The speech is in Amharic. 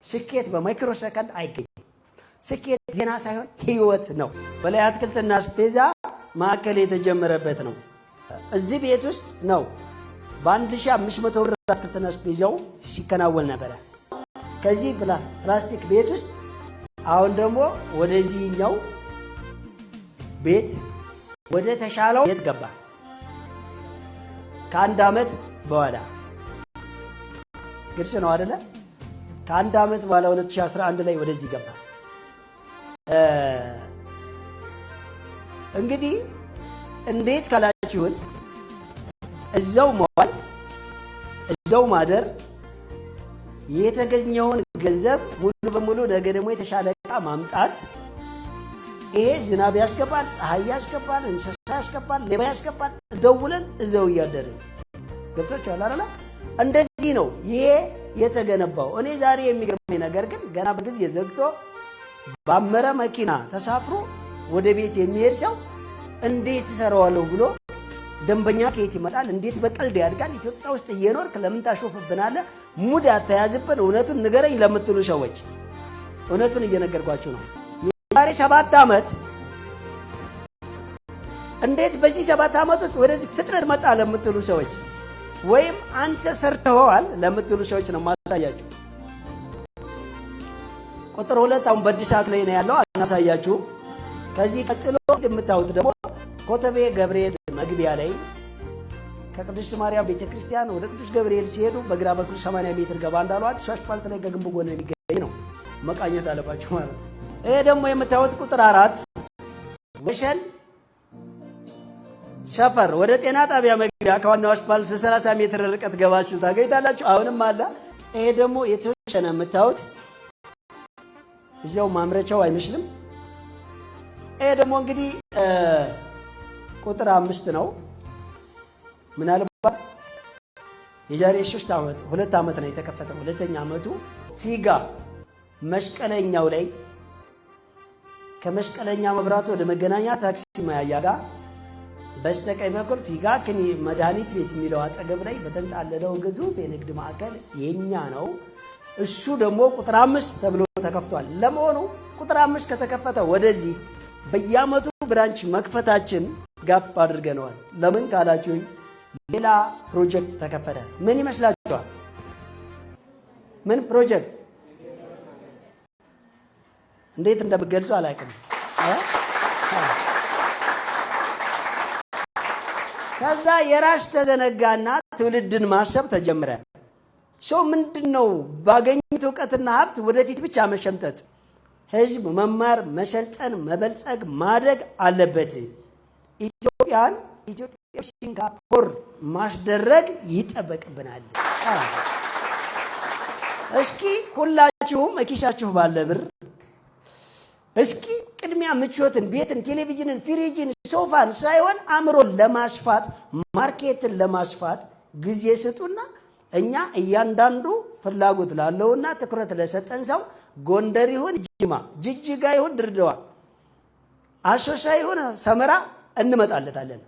ስኬት በማይክሮ ሰከንድ አይገኝም። ስኬት ዜና ሳይሆን ህይወት ነው። በላይ አትክልትና አስቤዛ ማዕከል የተጀመረበት ነው። እዚህ ቤት ውስጥ ነው በ1500 ብር አትክልትና አስቤዛው ሲከናወን ነበር። ከዚህ ፕላስቲክ ቤት ውስጥ አሁን ደግሞ ወደዚህኛው ቤት ወደ ተሻለው ቤት ገባ። ከአንድ አመት በኋላ ግልጽ ነው አይደለ? ከአንድ አመት በኋላ 2011 ላይ ወደዚህ ገባ። እንግዲህ እንዴት ካላችሁን እዛው መዋል እዛው ማደር የተገኘውን ገንዘብ ሙሉ በሙሉ ነገ ደግሞ የተሻለ ዕቃ ማምጣት ይሄ ዝናብ ያስገባል፣ ፀሐይ ያስገባል፣ እንስሳ ያስገባል፣ ሌባ ያስገባል። እዛው ውለን እዛው እያደርን ገብታችኋል አይደል? እንደዚህ ነው ይሄ የተገነባው። እኔ ዛሬ የሚገርመኝ ነገር ግን ገና በጊዜ ዘግቶ ባመረ መኪና ተሳፍሮ ወደ ቤት የሚሄድ ሰው እንዴት ይሰራዋለሁ ብሎ ደንበኛ ከየት ይመጣል? እንዴት በቀልድ ያድጋል? ኢትዮጵያ ውስጥ እየኖርክ ለምን ታሾፍብናለህ? ሙድ አተያዝብን። እውነቱን ንገረኝ ለምትሉ ሰዎች እውነቱን እየነገርኳችሁ ነው። የዛሬ 7 ዓመት እንዴት በዚህ 7 ዓመት ውስጥ ወደዚህ ፍጥነት መጣ ለምትሉ ሰዎች ወይም አንተ ሰርተኸዋል ለምትሉ ሰዎች ነው ማሳያችሁ። ቁጥር 2 አሁን በእድሳት ላይ ነው ያለው፣ አናሳያችሁ። ከዚህ ቀጥሎ የምታዩት ደግሞ ኮተቤ ገብርኤል መግቢያ ላይ ከቅድስት ማርያም ቤተክርስቲያን ወደ ቅዱስ ገብርኤል ሲሄዱ በግራ በኩል 80 ሜትር ገባ እንዳሉ አዲስ አስፋልት ላይ ከግንቡ ጎን የሚገኝ ነው። መቃኘት አለባችሁ ማለት ነው። ይሄ ደግሞ የምታዩት ቁጥር 4 ወሸን ሰፈር ወደ ጤና ጣቢያ መግቢያ ከዋናው አስፋልት 30 ሜትር ርቀት ገባችሁ ታገኙታላችሁ። አሁንም አለ። ይሄ ደግሞ የተወሰነ የምታዩት እዚያው ማምረቻው አይመስልም። ይሄ ደግሞ እንግዲህ ቁጥር 5 ነው። ምናልባት የዛሬ 3 ዓመት 2 ዓመት ነው የተከፈተው። ሁለተኛ ዓመቱ ፊጋ መስቀለኛው ላይ ከመስቀለኛ መብራቱ ወደ መገናኛ ታክሲ ማያያ ጋር በስተቀኝ በኩል ፊጋ ክኒ መድኃኒት ቤት የሚለው አጠገብ ላይ በተንጣለለው ግዙፍ የንግድ ማዕከል የኛ ነው። እሱ ደግሞ ቁጥር 5 ተብሎ ተከፍቷል። ለመሆኑ ቁጥር 5 ከተከፈተ ወደዚህ በየዓመቱ ብራንች መክፈታችን ጋፕ አድርገነዋል። ለምን ካላችሁኝ ሌላ ፕሮጀክት ተከፈተ። ምን ይመስላችኋል? ምን ፕሮጀክት? እንዴት እንደምገልጹ አላውቅም። ከዛ የራስ ተዘነጋና ትውልድን ማሰብ ተጀመረ። ሰው ምንድነው ባገኙት ዕውቀትና ሀብት ወደፊት ብቻ መሸምጠጥ? ህዝብ መማር፣ መሰልጠን፣ መበልጸግ፣ ማደግ አለበት። ኢትዮጵያን ሲንጋፖር ማስደረግ ይጠበቅብናል። እስኪ ሁላችሁም እኪሳችሁ ባለ ብር እስኪ ቅድሚያ ምቾትን፣ ቤትን፣ ቴሌቪዥንን፣ ፍሪጅን፣ ሶፋን ሳይሆን አእምሮን ለማስፋት ማርኬትን ለማስፋት ጊዜ ስጡና እኛ እያንዳንዱ ፍላጎት ላለውና ትኩረት ለሰጠን ሰው ጎንደር ይሁን ጅማ፣ ጅጅጋ ይሁን ድሬዳዋ፣ አሶሳ ይሁን ሰመራ እንመጣለታለን።